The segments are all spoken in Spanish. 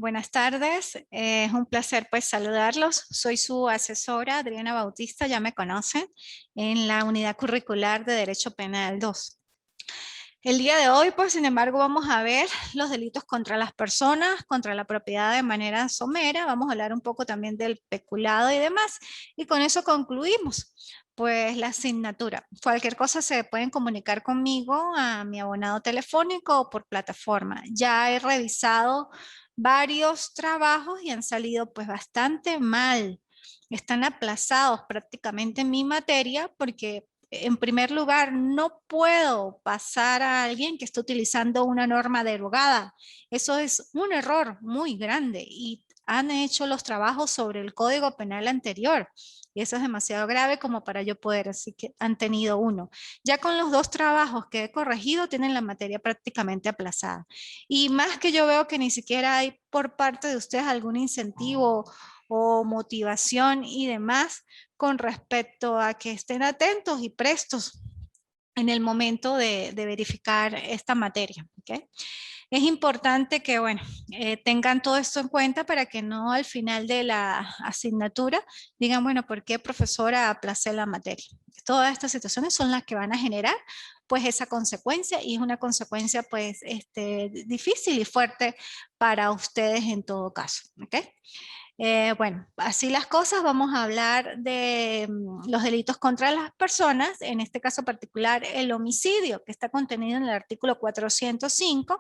Buenas tardes, es un placer pues saludarlos. Soy su asesora Adriana Bautista, ya me conocen, en la unidad curricular de Derecho Penal 2. El día de hoy, pues, sin embargo, vamos a ver los delitos contra las personas, contra la propiedad de manera somera. Vamos a hablar un poco también del peculado y demás. Y con eso concluimos, pues, la asignatura. Cualquier cosa se pueden comunicar conmigo a mi abonado telefónico o por plataforma. Ya he revisado varios trabajos y han salido, pues, bastante mal. Están aplazados prácticamente en mi materia porque en primer lugar, no puedo pasar a alguien que esté utilizando una norma derogada. Eso es un error muy grande y han hecho los trabajos sobre el Código Penal anterior. Y eso es demasiado grave como para yo poder, así que han tenido uno. Ya con los dos trabajos que he corregido, tienen la materia prácticamente aplazada. Y más que yo veo que ni siquiera hay por parte de ustedes algún incentivo o motivación y demás con respecto a que estén atentos y prestos en el momento de verificar esta materia. ¿Okay? Es importante que, bueno, tengan todo esto en cuenta para que no al final de la asignatura digan, bueno, ¿por qué profesora aplacé la materia? Todas estas situaciones son las que van a generar pues esa consecuencia y es una consecuencia pues difícil y fuerte para ustedes en todo caso. ¿Okay? Bueno, así las cosas, vamos a hablar de los delitos contra las personas, en este caso particular el homicidio, que está contenido en el artículo 405,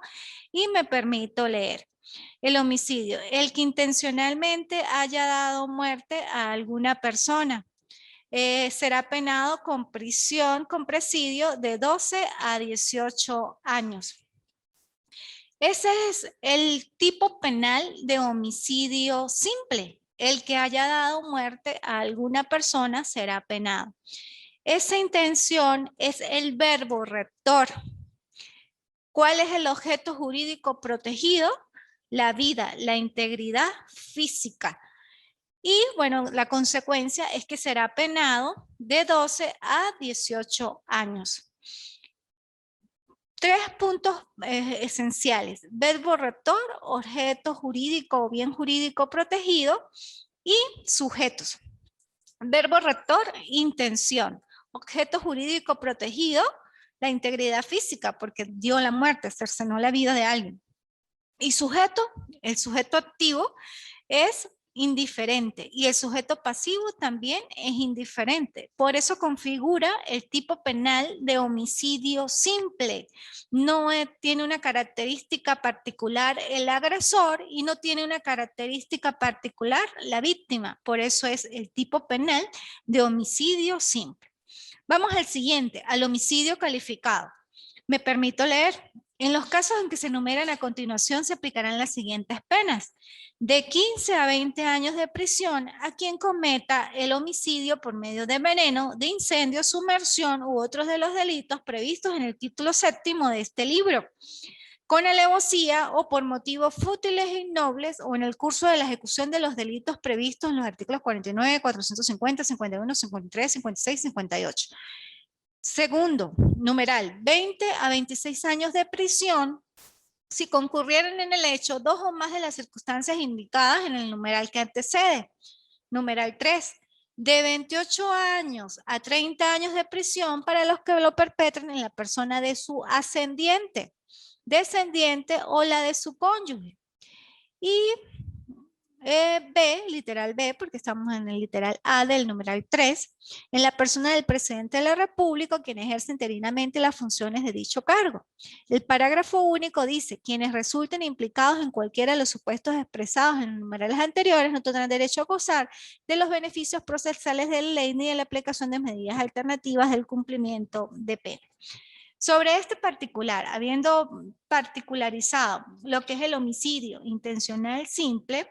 y me permito leer. El homicidio, el que intencionalmente haya dado muerte a alguna persona, será penado con prisión, con presidio de 12 a 18 años. Ese es el tipo penal de homicidio simple. El que haya dado muerte a alguna persona será penado. Esa intención es el verbo rector. ¿Cuál es el objeto jurídico protegido? La vida, la integridad física. Y bueno, la consecuencia es que será penado de 12 a 18 años. Tres puntos esenciales: verbo rector, objeto jurídico o bien jurídico protegido y sujetos. Verbo rector, intención. Objeto jurídico protegido, la integridad física, porque dio la muerte, cercenó la vida de alguien. Y sujeto, el sujeto activo es indiferente y el sujeto pasivo también es indiferente. Por eso configura el tipo penal de homicidio simple. No tiene una característica particular el agresor y no tiene una característica particular la víctima. Por eso es el tipo penal de homicidio simple. Vamos al siguiente, al homicidio calificado. Me permito leer. En los casos en que se enumeran a continuación se aplicarán las siguientes penas: de 15 a 20 años de prisión a quien cometa el homicidio por medio de veneno, de incendio, sumersión u otros de los delitos previstos en el título séptimo de este libro, con alevosía o por motivos fútiles e innobles o en el curso de la ejecución de los delitos previstos en los artículos 49, 450, 51, 53, 56, 58. Segundo, numeral, 20 a 26 años de prisión si concurrieran en el hecho dos o más de las circunstancias indicadas en el numeral que antecede. Numeral 3, de 28 años a 30 años de prisión para los que lo perpetren en la persona de su ascendiente, descendiente o la de su cónyuge. Y B, literal B, porque estamos en el literal A del numeral 3, en la persona del presidente de la República, quien ejerce interinamente las funciones de dicho cargo. El parágrafo único dice: quienes resulten implicados en cualquiera de los supuestos expresados en los numerales anteriores no tendrán derecho a gozar de los beneficios procesales de la ley ni de la aplicación de medidas alternativas del cumplimiento de pena. Sobre este particular, habiendo particularizado lo que es el homicidio intencional simple,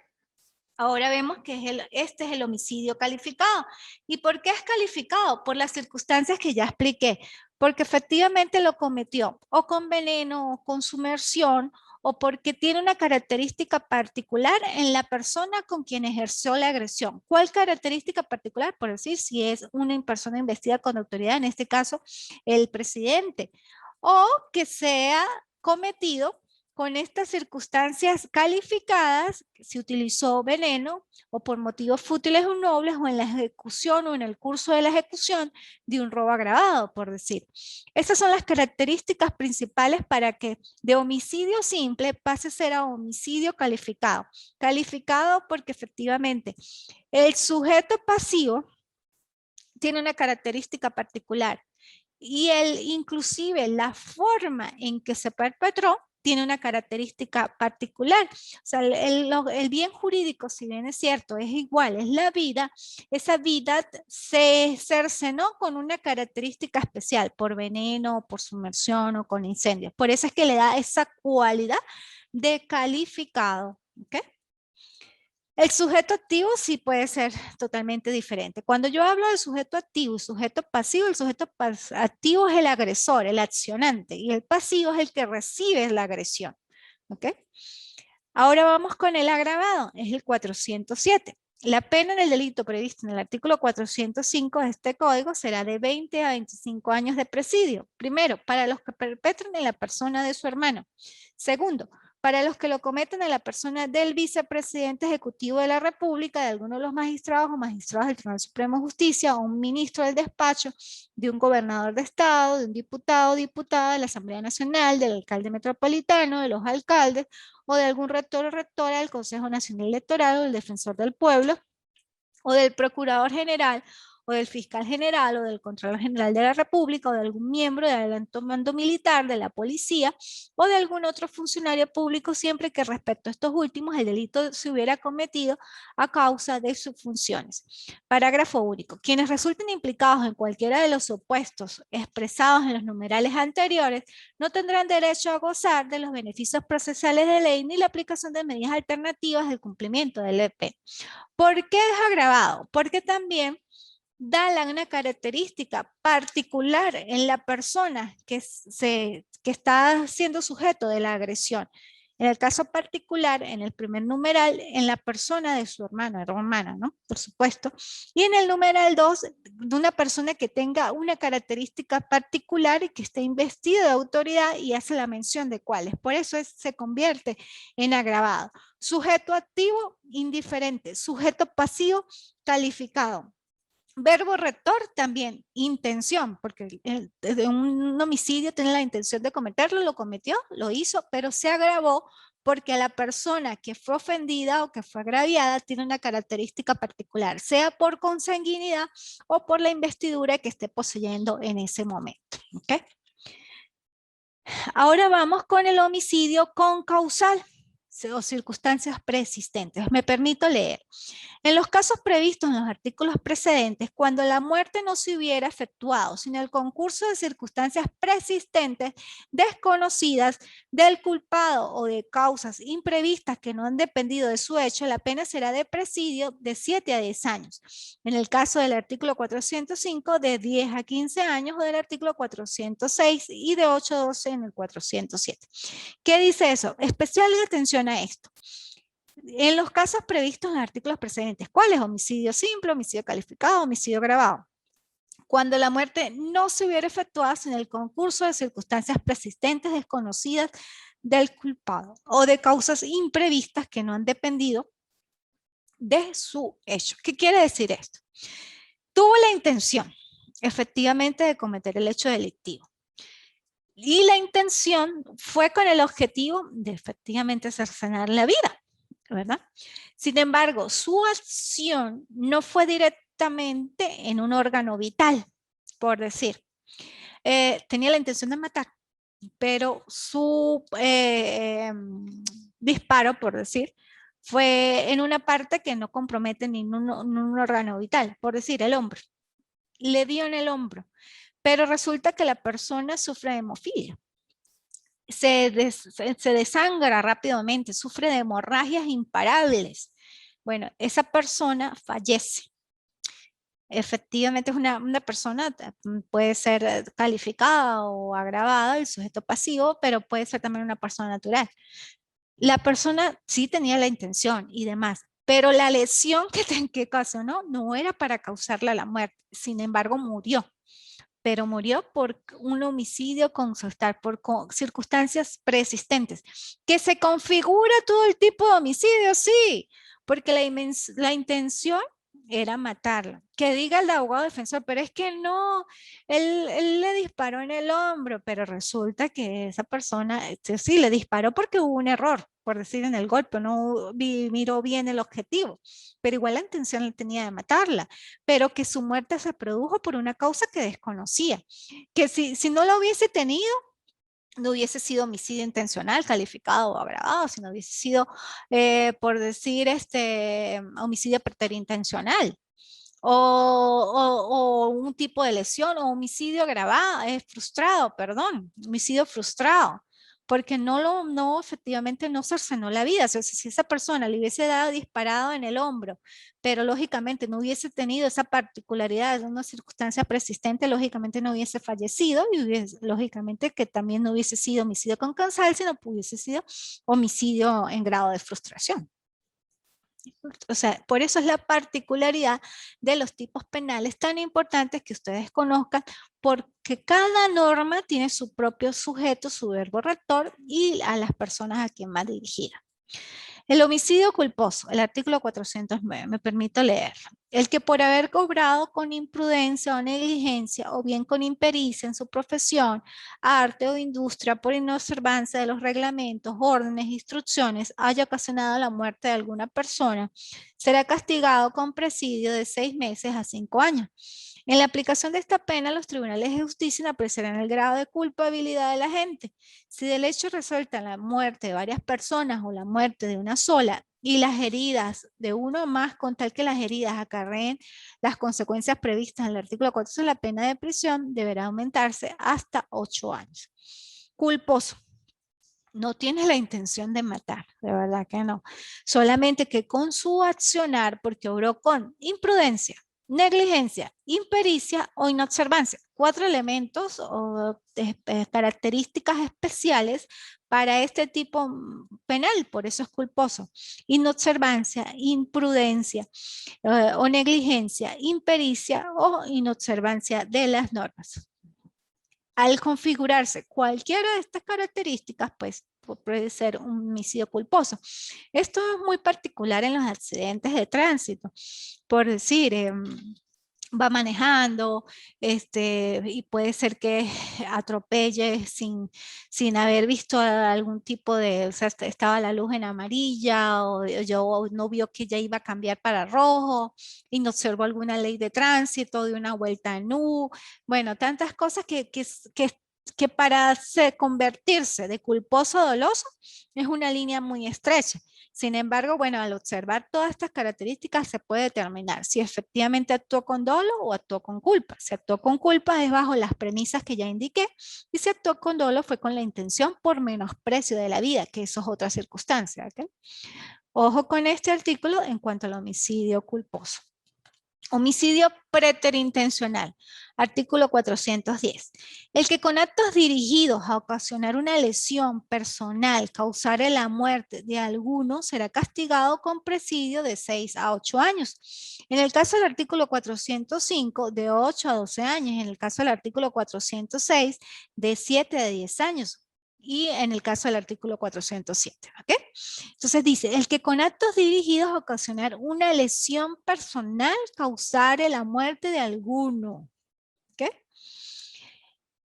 ahora vemos que este es el homicidio calificado. ¿Y por qué es calificado? Por las circunstancias que ya expliqué. Porque efectivamente lo cometió o con veneno o con sumersión o porque tiene una característica particular en la persona con quien ejerció la agresión. ¿Cuál característica particular? Por decir, si es una persona investida con autoridad, en este caso el presidente, o que sea cometido con estas circunstancias calificadas, se utilizó veneno o por motivos fútiles o nobles o en la ejecución o en el curso de la ejecución de un robo agravado, por decir. Estas son las características principales para que de homicidio simple pase a ser a homicidio calificado. Calificado porque efectivamente el sujeto pasivo tiene una característica particular y inclusive la forma en que se perpetró tiene una característica particular. O sea, el bien jurídico, si bien es cierto, es igual, es la vida, esa vida se cercenó con una característica especial, por veneno, por sumersión o con incendios. Por eso es que le da esa cualidad de calificado. ¿Okay? El sujeto activo sí puede ser totalmente diferente. Cuando yo hablo de sujeto activo y sujeto pasivo, el sujeto activo es el agresor, el accionante, y el pasivo es el que recibe la agresión. ¿Ok? Ahora vamos con el agravado, es el 407. La pena en el delito previsto en el artículo 405 de este código será de 20 a 25 años de presidio. Primero, para los que perpetren en la persona de su hermano. Segundo, para los que lo cometen en la persona del vicepresidente ejecutivo de la República, de alguno de los magistrados o magistrados del Tribunal Supremo de Justicia, o un ministro del despacho, de un gobernador de estado, de un diputado o diputada de la Asamblea Nacional, del alcalde metropolitano, de los alcaldes, o de algún rector o rectora del Consejo Nacional Electoral o del Defensor del Pueblo, o del Procurador General, o del Fiscal General, o del Contralor General de la República, o de algún miembro del alto mando militar, de la policía, o de algún otro funcionario público, siempre que respecto a estos últimos el delito se hubiera cometido a causa de sus funciones. Parágrafo único. Quienes resulten implicados en cualquiera de los supuestos expresados en los numerales anteriores no tendrán derecho a gozar de los beneficios procesales de ley ni la aplicación de medidas alternativas del cumplimiento del EP. ¿Por qué es agravado? Porque también da una característica particular en la persona que está siendo sujeto de la agresión. En el caso particular, en el primer numeral, en la persona de su hermano o hermana, ¿no? Por supuesto. Y en el numeral 2, de una persona que tenga una característica particular y que esté investida de autoridad y hace la mención de cuáles. Por eso se convierte en agravado. Sujeto activo, indiferente. Sujeto pasivo, calificado. Verbo rector también, intención, porque de un homicidio tiene la intención de cometerlo, lo cometió, lo hizo, pero se agravó porque a la persona que fue ofendida o que fue agraviada tiene una característica particular, sea por consanguinidad o por la investidura que esté poseyendo en ese momento. ¿Okay? Ahora vamos con el homicidio concausal o circunstancias preexistentes. Me permito leer. En los casos previstos en los artículos precedentes, cuando la muerte no se hubiera efectuado sin el concurso de circunstancias preexistentes desconocidas del culpado o de causas imprevistas que no han dependido de su hecho, la pena será de presidio de 7 a 10 años. En el caso del artículo 405, de 10 a 15 años, o del artículo 406 y de 8 a 12 en el 407. ¿Qué dice eso? Especial atención a esto. En los casos previstos en los artículos precedentes, ¿cuál es? Homicidio simple, homicidio calificado, homicidio agravado. Cuando la muerte no se hubiera efectuado sin el concurso de circunstancias persistentes desconocidas del culpado o de causas imprevistas que no han dependido de su hecho. ¿Qué quiere decir esto? Tuvo la intención, efectivamente, de cometer el hecho delictivo. Y la intención fue con el objetivo de efectivamente cercenar la vida, ¿verdad? Sin embargo, su acción no fue directamente en un órgano vital, por decir. Tenía la intención de matar, pero su disparo, por decir, fue en una parte que no compromete ningún órgano vital, por decir, el hombro. Le dio en el hombro, pero resulta que la persona sufre de hemofilia. Se desangra rápidamente, sufre de hemorragias imparables. Bueno, esa persona fallece. Efectivamente es una persona, puede ser calificada o agravada, el sujeto pasivo, pero puede ser también una persona natural. La persona sí tenía la intención y demás, pero la lesión que ocasionó no era para causarle la muerte, sin embargo murió. pero murió por un homicidio consistar, por circunstancias preexistentes. ¿Que se configura todo el tipo de homicidio? Sí, porque la intención era matarla. Que diga el abogado defensor, pero es que no, él le disparó en el hombro, pero resulta que esa persona sí le disparó porque hubo un error, por decir en el golpe, no miró bien el objetivo, pero igual la intención tenía de matarla, pero que su muerte se produjo por una causa que desconocía, que si no lo hubiese tenido, no hubiese sido homicidio intencional calificado o agravado, sino hubiese sido, por decir, homicidio preterintencional. O un tipo de lesión o homicidio agravado, frustrado, perdón, homicidio frustrado, porque no efectivamente no cercenó la vida. O sea, si esa persona le hubiese dado disparado en el hombro, pero lógicamente no hubiese tenido esa particularidad de una circunstancia persistente, lógicamente no hubiese fallecido y lógicamente que también no hubiese sido homicidio con causal, sino hubiese sido homicidio en grado de frustración. O sea, por eso es la particularidad de los tipos penales tan importantes que ustedes conozcan, porque cada norma tiene su propio sujeto, su verbo rector y a las personas a quien va dirigida. El homicidio culposo, el artículo 409, me permito leer. El que por haber cobrado con imprudencia o negligencia o bien con impericia en su profesión, arte o industria por inobservancia de los reglamentos, órdenes, instrucciones, haya ocasionado la muerte de alguna persona, será castigado con presidio de 6 meses a 5 años. En la aplicación de esta pena, los tribunales de justicia apreciarán el grado de culpabilidad de la gente. Si del hecho resulta la muerte de varias personas o la muerte de una sola y las heridas de uno o más, con tal que las heridas acarreen las consecuencias previstas en el artículo 4, la pena de prisión deberá aumentarse hasta 8 años. Culposo. No tiene la intención de matar, de verdad que no. Solamente que con su accionar, porque obró con imprudencia, negligencia, impericia o inobservancia. 4 elementos o características especiales para este tipo penal, por eso es culposo. Inobservancia, imprudencia o negligencia, impericia o inobservancia de las normas. Al configurarse cualquiera de estas características, pues puede ser un homicidio culposo. Esto es muy particular en los accidentes de tránsito. Por decir, va manejando y puede ser que atropelle sin haber visto algún tipo de, o sea, estaba la luz en amarilla o yo no vio que ya iba a cambiar para rojo y no observó alguna ley de tránsito de una vuelta en U. Bueno, tantas cosas que para convertirse de culposo a doloso es una línea muy estrecha. Sin embargo, bueno, al observar todas estas características se puede determinar si efectivamente actuó con dolo o actuó con culpa. Si actuó con culpa es bajo las premisas que ya indiqué y si actuó con dolo fue con la intención por menosprecio de la vida, que eso es otra circunstancia. ¿Okay? Ojo con este artículo en cuanto al homicidio culposo. Homicidio preterintencional, artículo 410. El que con actos dirigidos a ocasionar una lesión personal causare la muerte de alguno será castigado con presidio de 6 a 8 años. En el caso del artículo 405, de 8 a 12 años. En el caso del artículo 406, de 7 a 10 años. Y en el caso del artículo 407, ¿ok? Entonces dice, el que con actos dirigidos a ocasionar una lesión personal causare la muerte de alguno. ¿Ok?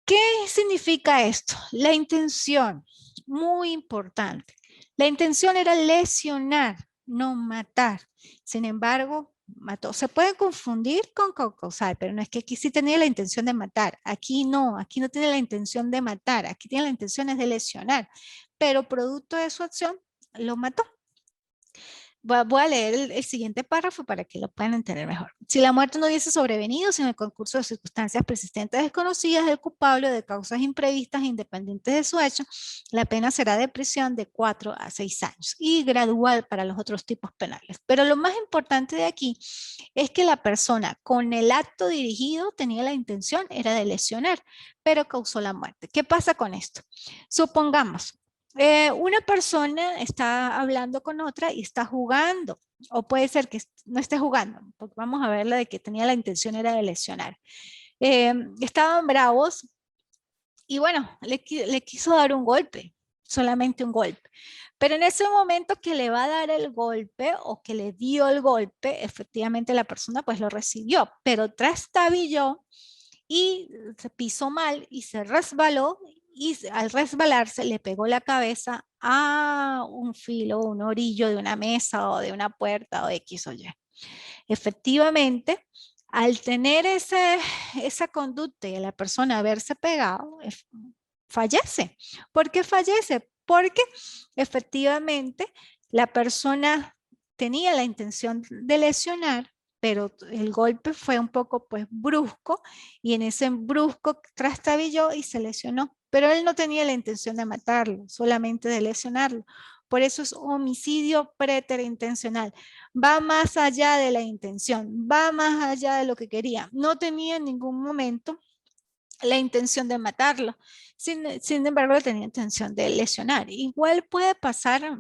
¿Qué significa esto? La intención, muy importante. La intención era lesionar, no matar. Sin embargo, mató. Se puede confundir con causal, pero no es que aquí sí tenía la intención de matar. Aquí no tiene la intención de matar. Aquí tiene la intención de lesionar. Pero producto de su acción, lo mató. Voy a leer el siguiente párrafo para que lo puedan entender mejor. Si la muerte no hubiese sobrevenido sin el concurso de circunstancias persistentes desconocidas del culpable de causas imprevistas independientes de su hecho, la pena será de prisión de 4 a 6 años y gradual para los otros tipos penales. Pero lo más importante de aquí es que la persona con el acto dirigido tenía la intención, era de lesionar, pero causó la muerte. ¿Qué pasa con esto? Supongamos, una persona está hablando con otra y está jugando, o puede ser que no esté jugando, porque vamos a ver la de que tenía la intención era de lesionar. estaban bravos y bueno, le quiso dar un golpe, solamente un golpe. Pero en ese momento que le va a dar el golpe o que le dio el golpe, efectivamente la persona pues lo recibió, pero trastabilló y se pisó mal y se resbaló y al resbalarse le pegó la cabeza a un filo, un orillo de una mesa o de una puerta o X o Y. Efectivamente, al tener esa conducta y la persona haberse pegado, fallece. ¿Por qué fallece? Porque efectivamente la persona tenía la intención de lesionar, pero el golpe fue un poco pues brusco y en ese brusco trastabilló y se lesionó. Pero él no tenía la intención de matarlo, solamente de lesionarlo. Por eso es homicidio preterintencional. Va más allá de la intención, va más allá de lo que quería. No tenía en ningún momento la intención de matarlo. Sin embargo, tenía intención de lesionar. Igual puede pasar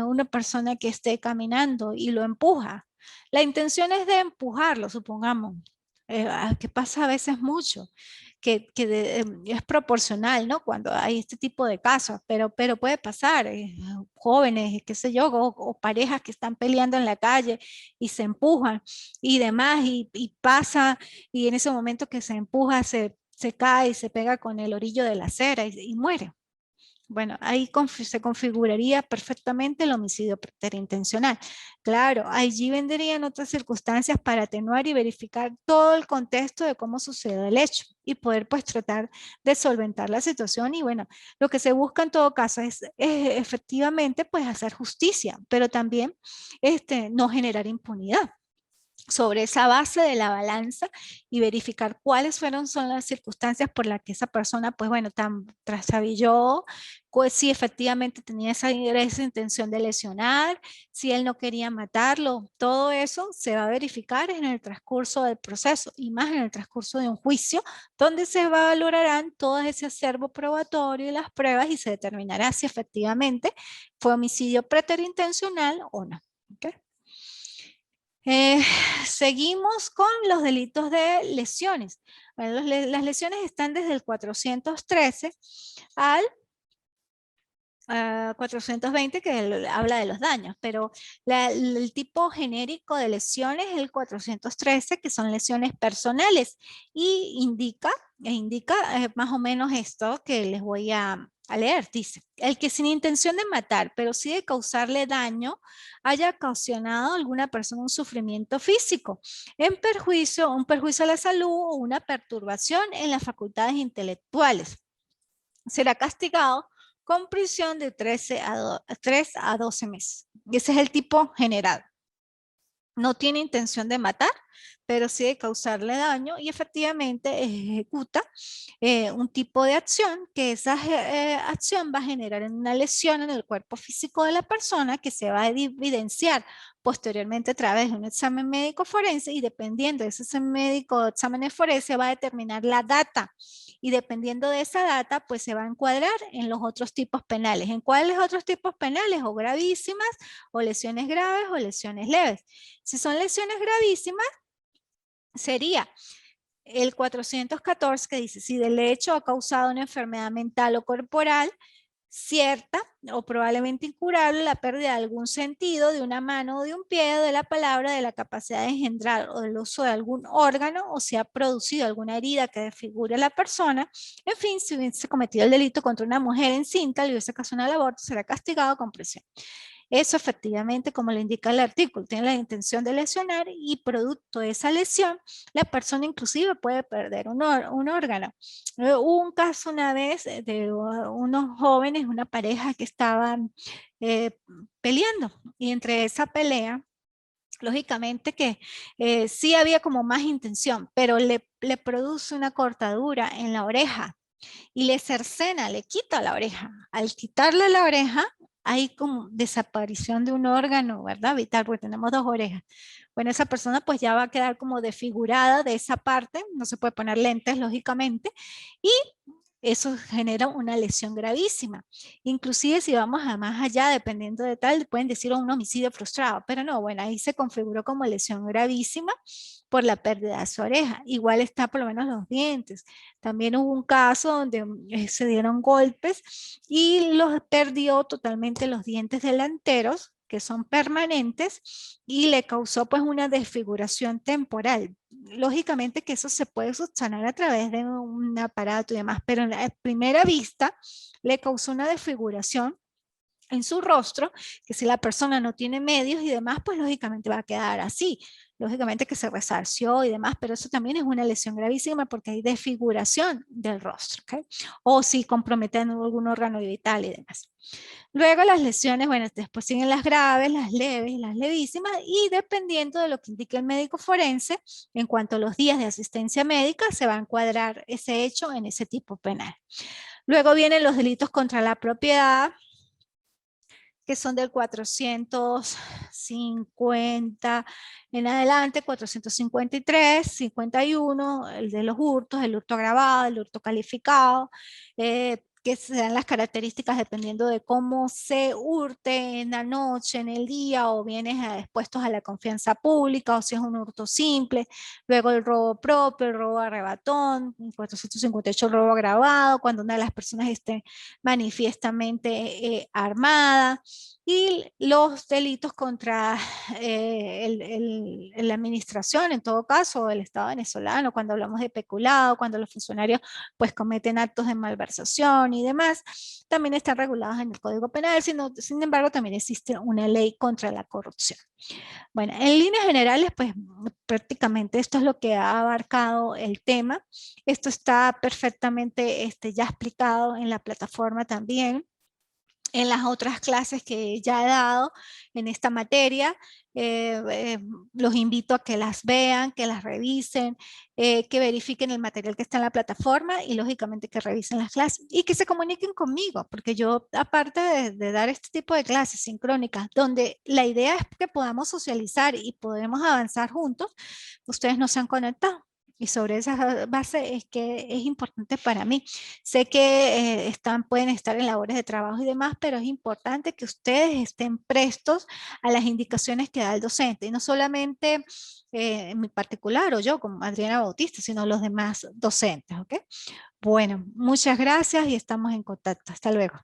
una persona que esté caminando y lo empuja. La intención es de empujarlo, supongamos, que pasa a veces mucho, es proporcional, ¿no? Cuando hay este tipo de casos, pero puede pasar, jóvenes, qué sé yo, o parejas que están peleando en la calle y se empujan y demás, y pasa, y en ese momento que se empuja, se cae y se pega con el orillo de la acera y muere. Bueno, ahí se configuraría perfectamente el homicidio preterintencional. Claro, allí vendrían otras circunstancias para atenuar y verificar todo el contexto de cómo sucedió el hecho y poder pues tratar de solventar la situación. Y bueno, lo que se busca en todo caso es efectivamente pues hacer justicia, pero también no generar impunidad sobre esa base de la balanza y verificar cuáles son las circunstancias por las que esa persona, pues bueno, trastabilló, pues si efectivamente tenía esa intención de lesionar, si él no quería matarlo, todo eso se va a verificar en el transcurso del proceso y más en el transcurso de un juicio, donde se valorarán todo ese acervo probatorio y las pruebas y se determinará si efectivamente fue homicidio preterintencional o no. ¿Okay? Eh, Seguimos con los delitos de lesiones. Bueno, las lesiones están desde el 413 al 420, que habla de los daños, pero el tipo genérico de lesiones es el 413, que son lesiones personales, y indica más o menos esto que les voy a leer. Dice, el que sin intención de matar, pero sí de causarle daño, haya ocasionado a alguna persona un sufrimiento físico, un perjuicio a la salud o una perturbación en las facultades intelectuales, será castigado con prisión de 3 a 12 meses. Ese es el tipo general. No tiene intención de matar, pero sí de causarle daño y efectivamente ejecuta un tipo de acción que esa acción va a generar una lesión en el cuerpo físico de la persona que se va a evidenciar posteriormente a través de un examen médico forense y dependiendo de ese examen forense va a determinar la data y dependiendo de esa data pues se va a encuadrar en los otros tipos penales. ¿En cuáles otros tipos penales? O gravísimas, o lesiones graves, o lesiones leves. Si son lesiones gravísimas, sería el 414 que dice, si del hecho ha causado una enfermedad mental o corporal cierta o probablemente incurable, la pérdida de algún sentido, de una mano o de un pie, de la palabra, de la capacidad de engendrar o del uso de algún órgano, o si ha producido alguna herida que desfigure a la persona. En fin, si hubiese cometido el delito contra una mujer encinta, le hubiese ocasionado el aborto, será castigado con prisión. Eso efectivamente, como le indica el artículo, tiene la intención de lesionar y producto de esa lesión, la persona inclusive puede perder un órgano. Hubo un caso una vez de unos jóvenes, una pareja que estaban peleando y entre esa pelea, lógicamente que sí había como más intención, pero le produce una cortadura en la oreja y le cercena, le quita la oreja. Al quitarle la oreja, hay como desaparición de un órgano, ¿verdad? Vital, porque tenemos dos orejas. Bueno, esa persona pues ya va a quedar como desfigurada de esa parte, no se puede poner lentes, lógicamente, y eso genera una lesión gravísima. Inclusive si vamos a más allá, dependiendo de tal, pueden decir un homicidio frustrado, pero no, bueno, ahí se configuró como lesión gravísima por la pérdida de su oreja. Igual está por lo menos los dientes. También hubo un caso donde se dieron golpes y los perdió totalmente los dientes delanteros, que son permanentes, y le causó pues una desfiguración temporal. Lógicamente que eso se puede subsanar a través de un aparato y demás, pero en la primera vista le causó una desfiguración en su rostro, que si la persona no tiene medios y demás, pues lógicamente va a quedar así. Lógicamente que se resarció y demás, pero eso también es una lesión gravísima porque hay desfiguración del rostro, ¿okay? O si comprometen algún órgano vital y demás. Luego las lesiones, bueno, después siguen las graves, las leves y las levísimas, y dependiendo de lo que indique el médico forense, en cuanto a los días de asistencia médica, se va a encuadrar ese hecho en ese tipo penal. Luego vienen los delitos contra la propiedad, que son del 450 en adelante, 453, 51, el de los hurtos, el hurto agravado, el hurto calificado, que se dan las características dependiendo de cómo se hurte en la noche, en el día, o bienes expuestos a la confianza pública, o si es un hurto simple. Luego el robo propio, el robo arrebatón, 458 el robo agravado, cuando una de las personas esté manifiestamente armada, y los delitos contra la administración, en todo caso, el Estado venezolano, cuando hablamos de peculado, cuando los funcionarios pues cometen actos de malversación y demás, también están regulados en el Código Penal, sin embargo también existe una ley contra la corrupción. Bueno, en líneas generales, pues prácticamente esto es lo que ha abarcado el tema. Esto está perfectamente ya explicado en la plataforma también, en las otras clases que ya he dado en esta materia. Los invito a que las vean, que las revisen, que verifiquen el material que está en la plataforma y lógicamente que revisen las clases y que se comuniquen conmigo, porque yo, aparte de dar este tipo de clases sincrónicas, donde la idea es que podamos socializar y podemos avanzar juntos, ustedes no se han conectado. Y sobre esa base es que es importante para mí. Sé que pueden estar en labores de trabajo y demás, pero es importante que ustedes estén prestos a las indicaciones que da el docente. Y no solamente en mi particular o yo como Adriana Bautista, sino los demás docentes. ¿Ok? Bueno, muchas gracias y estamos en contacto. Hasta luego.